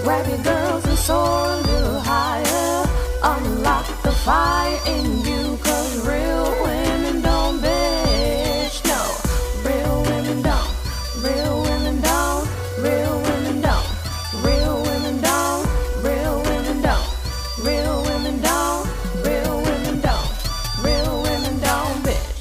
Grab your girls and soar a little higher. Unlock the fire in you, 'cause real women don't bitch. No, real women don't. Real women don't. Real women don't. Real women don't. Real women don't. Real women don't. Real women don't. Real women don't bitch.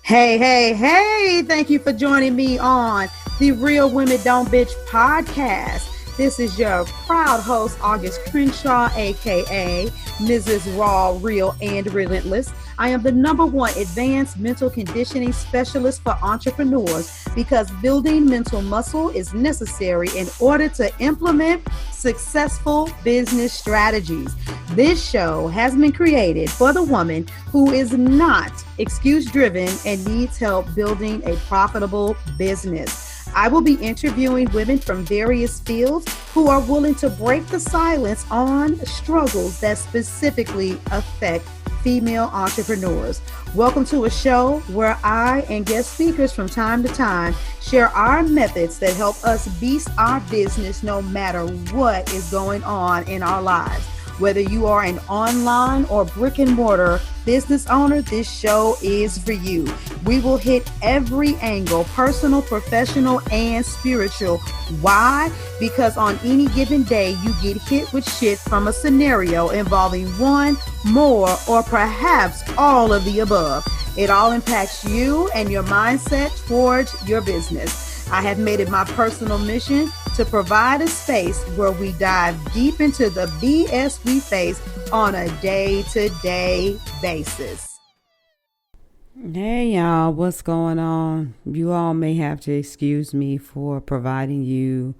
Hey, thank you for joining me on the Real Women Don't Bitch podcast. This is your proud host, August Crenshaw, aka Mrs. Raw, Real, and Relentless. I am the #1 advanced mental conditioning specialist for entrepreneurs because building mental muscle is necessary in order to implement successful business strategies. This show has been created for the woman who is not excuse-driven and needs help building a profitable business. I will be interviewing women from various fields who are willing to break the silence on struggles that specifically affect female entrepreneurs. Welcome to a show where I and guest speakers from time to time share our methods that help us beast our business no matter what is going on in our lives. Whether you are an online or brick and mortar business owner, this show is for you. We will hit every angle, personal, professional, and spiritual. Why? Because on any given day, you get hit with shit from a scenario involving one, more, or perhaps all of the above. It all impacts you and your mindset towards your business. I have made it my personal mission to provide a space where we dive deep into the BS we face on a day-to-day basis. Hey y'all, what's going on? You all may have to excuse me for providing you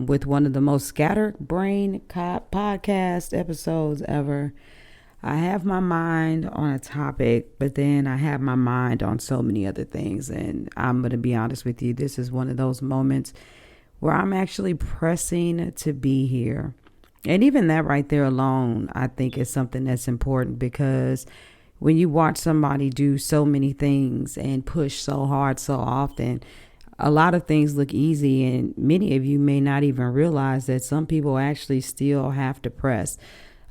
with one of the most scatterbrained podcast episodes ever. I have my mind on a topic, but then I have my mind on so many other things. And I'm going to be honest with you, this is one of those moments where I'm actually pressing to be here. And even that right there alone, I think is something that's important, because when you watch somebody do so many things and push so hard so often, a lot of things look easy, and many of you may not even realize that some people actually still have to press.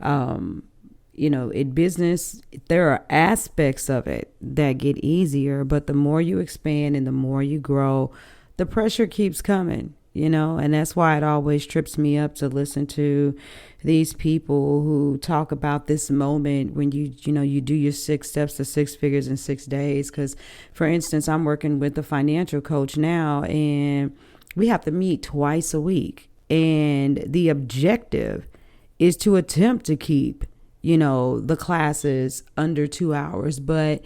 In business, there are aspects of it that get easier, but the more you expand and the more you grow, the pressure keeps coming, and that's why it always trips me up to listen to these people who talk about this moment when you do your 6 steps to 6 figures in 6 days. Because, for instance, I'm working with a financial coach now, and we have to meet twice a week. And the objective is to attempt to keep the classes under 2 hours, but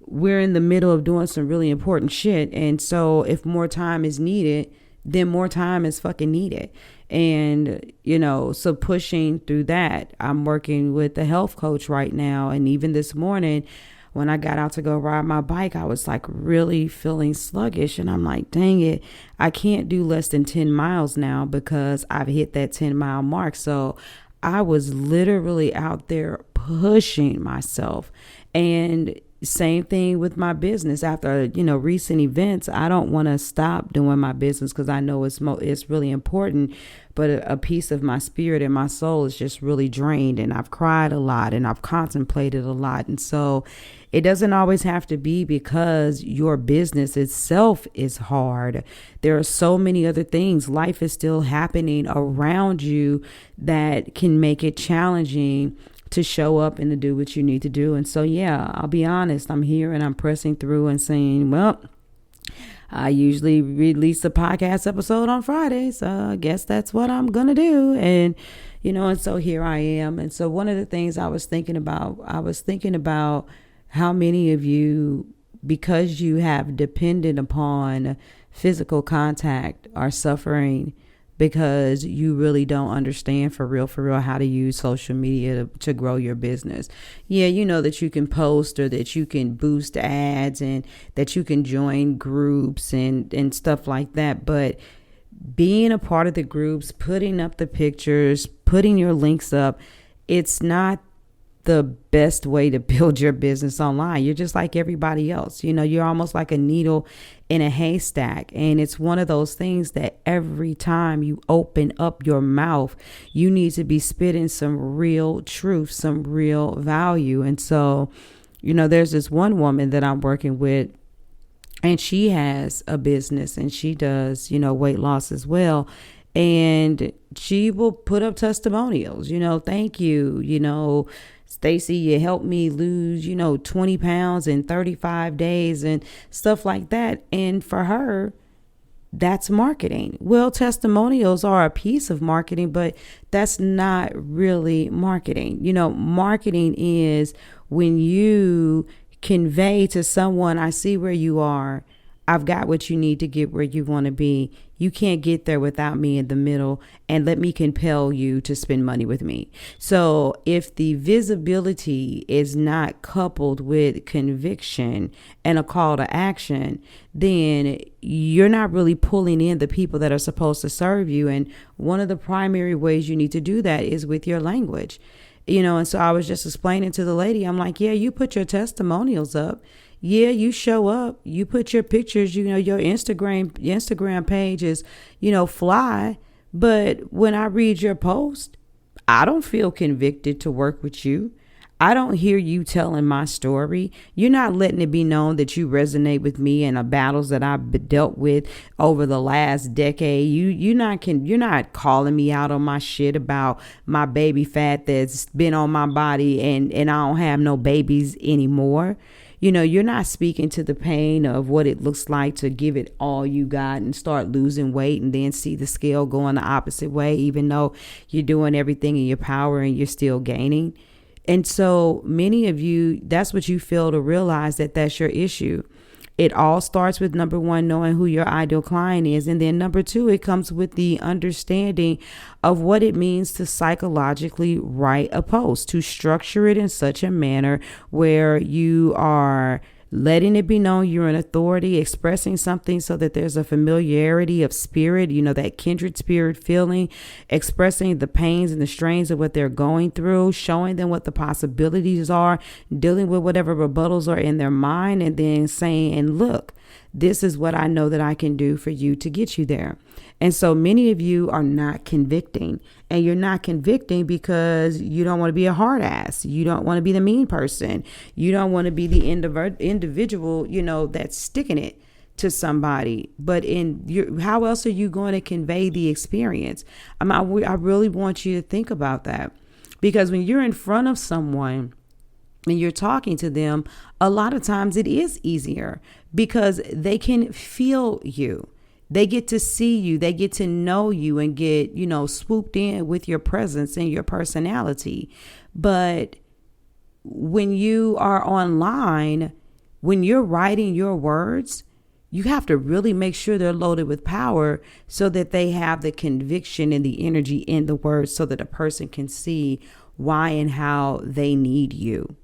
we're in the middle of doing some really important shit. And so if more time is needed, then more time is fucking needed. And, so pushing through that, I'm working with a health coach right now. And even this morning, when I got out to go ride my bike, I was like really feeling sluggish. And I'm like, dang it, I can't do less than 10 miles now because I've hit that 10-mile mark. So I was literally out there pushing myself. And same thing with my business. After, recent events, I don't want to stop doing my business because I know it's really important. But a piece of my spirit and my soul is just really drained. And I've cried a lot and I've contemplated a lot. And so it doesn't always have to be because your business itself is hard. There are so many other things. Life is still happening around you that can make it challenging to show up and to do what you need to do. And so, yeah, I'll be honest. I'm here and I'm pressing through and saying, well, I usually release a podcast episode on Fridays. So I guess that's what I'm going to do. And, and so here I am. And so one of the things I was thinking about how many of you, because you have depended upon physical contact, are suffering because you really don't understand for real, how to use social media to grow your business. Yeah, you know that you can post or that you can boost ads and that you can join groups and stuff like that. But being a part of the groups, putting up the pictures, putting your links up, it's not the best way to build your business online. You're just like everybody else. You know, you're almost like a needle in a haystack. And it's one of those things that every time you open up your mouth, you need to be spitting some real truth, some real value. And so, you know, there's this one woman that I'm working with, and she has a business and she does, you know, weight loss as well. And she will put up testimonials, you know, thank you, you know, Stacy, you helped me lose, you know, 20 pounds in 35 days and stuff like that. And for her, that's marketing. Well, testimonials are a piece of marketing, but that's not really marketing. You know, marketing is when you convey to someone, I see where you are. I've got what you need to get where you want to be. You can't get there without me in the middle, and let me compel you to spend money with me. So if the visibility is not coupled with conviction and a call to action, then you're not really pulling in the people that are supposed to serve you. And one of the primary ways you need to do that is with your language. You know, and so I was just explaining to the lady, I'm like, yeah, you put your testimonials up. Yeah, you show up, you put your pictures, you know, your Instagram page is, you know, fly. But when I read your post, I don't feel convicted to work with you. I don't hear you telling my story. You're not letting it be known that you resonate with me and the battles that I've dealt with over the last decade. You're not calling me out on my shit about my baby fat that's been on my body and I don't have no babies anymore. You know, you're not speaking to the pain of what it looks like to give it all you got and start losing weight and then see the scale going the opposite way, even though you're doing everything in your power and you're still gaining. And so many of you, that's what you fail to realize, that that's your issue. It all starts with, number one, knowing who your ideal client is. And then number two, it comes with the understanding of what it means to psychologically write a post, to structure it in such a manner where you are letting it be known you're an authority, expressing something so that there's a familiarity of spirit, you know, that kindred spirit feeling, expressing the pains and the strains of what they're going through, showing them what the possibilities are, dealing with whatever rebuttals are in their mind, and then saying, and look, this is what I know that I can do for you to get you there. And so many of you are not convicting, and you're not convicting because you don't want to be a hard ass. You don't want to be the mean person. You don't want to be the individual, you know, that's sticking it to somebody. But how else are you going to convey the experience? I really want you to think about that, because when you're in front of someone and you're talking to them, a lot of times it is easier because they can feel you. They get to see you, they get to know you and get, you know, swooped in with your presence and your personality. But when you are online, when you're writing your words, you have to really make sure they're loaded with power so that they have the conviction and the energy in the words so that a person can see why and how they need you.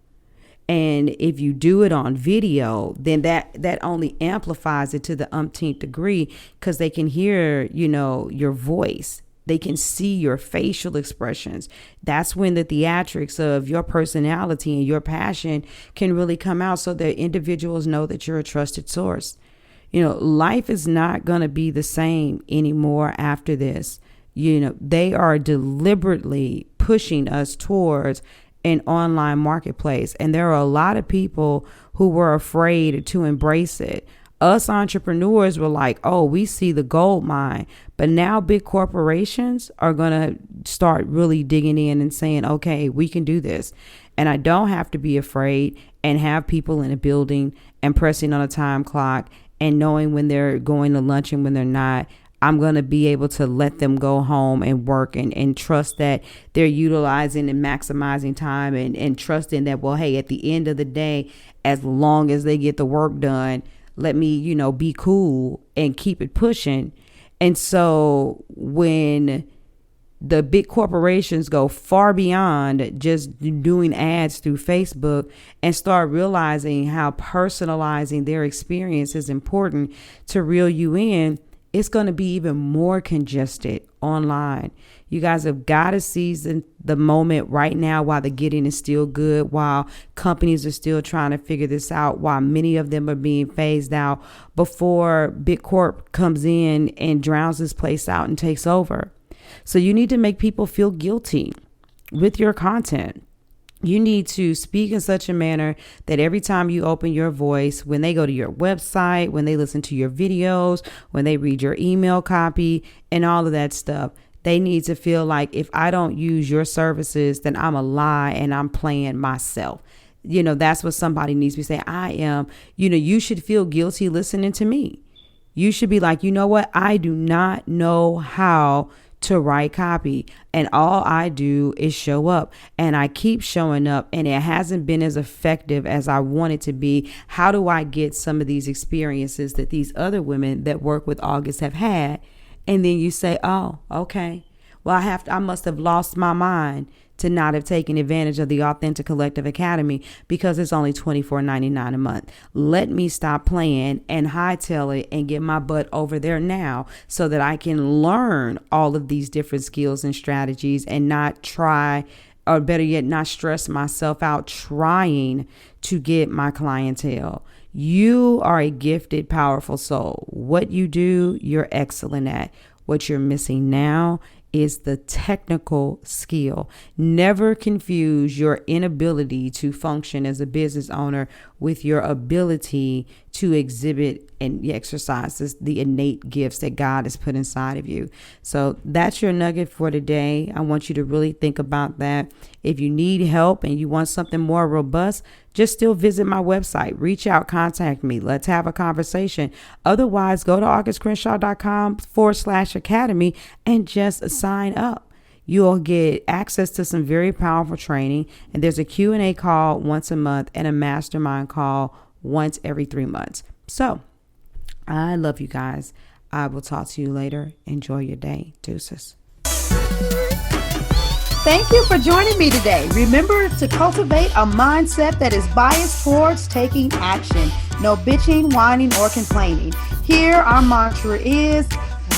And if you do it on video, then that only amplifies it to the umpteenth degree, because they can hear, you know, your voice. They can see your facial expressions. That's when the theatrics of your personality and your passion can really come out, so that individuals know that you're a trusted source. You know, life is not going to be the same anymore after this. You know, they are deliberately pushing us towards an online marketplace. And there are a lot of people who were afraid to embrace it. Us entrepreneurs were like, oh, we see the gold mine. But now big corporations are going to start really digging in and saying, okay, we can do this. And I don't have to be afraid and have people in a building and pressing on a time clock and knowing when they're going to lunch and when they're not. I'm going to be able to let them go home and work and trust that they're utilizing and maximizing time and trusting that, well, hey, at the end of the day, as long as they get the work done, let me, you know, be cool and keep it pushing. And so when the big corporations go far beyond just doing ads through Facebook and start realizing how personalizing their experience is important to reel you in, it's going to be even more congested online. You guys have got to seize the moment right now while the getting is still good, while companies are still trying to figure this out, while many of them are being phased out before Big Corp comes in and drowns this place out and takes over. So you need to make people feel guilty with your content. You need to speak in such a manner that every time you open your voice, when they go to your website, when they listen to your videos, when they read your email copy and all of that stuff, they need to feel like if I don't use your services, then I'm a lie and I'm playing myself. That's what somebody needs to be saying. I am, you should feel guilty listening to me. You should be like, you know what? I do not know how to write copy, and all I do is show up, and I keep showing up, and it hasn't been as effective as I want it to be. How do I get some of these experiences that these other women that work with August have had? And then you say, oh, okay, well, I must have lost my mind to not have taken advantage of the Authentic Collective Academy because it's only $24.99 a month. Let me stop playing and hightail it and get my butt over there now so that I can learn all of these different skills and strategies and not try, or better yet, not stress myself out trying to get my clientele. You are a gifted, powerful soul. What you do, you're excellent at. What you're missing now is the technical skill. Never confuse your inability to function as a business owner with your ability to exhibit and exercise the innate gifts that God has put inside of you. So that's your nugget for today. I want you to really think about that. If you need help and you want something more robust, just still visit my website, reach out, contact me. Let's have a conversation. Otherwise, go to augustcrenshaw.com/academy and just sign up. You'll get access to some very powerful training. And there's a Q&A call once a month and a mastermind call once every 3 months. So I love you guys. I will talk to you later. Enjoy your day. Deuces. Thank you for joining me today. Remember to cultivate a mindset that is biased towards taking action. No bitching, whining, or complaining. Here, our mantra is,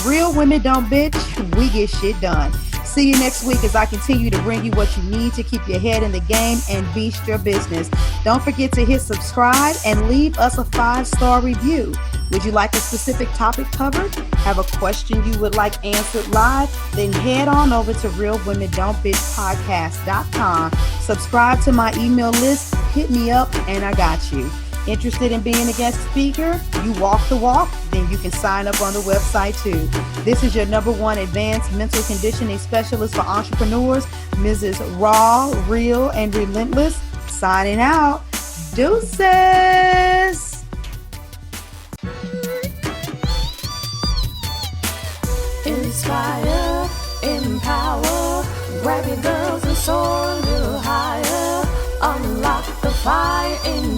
real women don't bitch, we get shit done. See you next week as I continue to bring you what you need to keep your head in the game and beast your business. Don't forget to hit subscribe and leave us a 5-star review. Would you like a specific topic covered? Have a question you would like answered live? Then head on over to realwomen.don't bitch.podcast.com. Subscribe to my email list, hit me up, and I got you. Interested in being a guest speaker? You walk the walk? Then you can sign up on the website too. This is your #1 advanced mental conditioning specialist for entrepreneurs, Mrs. Raw, Real, and Relentless. Signing out. Deuces. Inspire, empower, grab your girls and soar a little higher. Unlock the fire in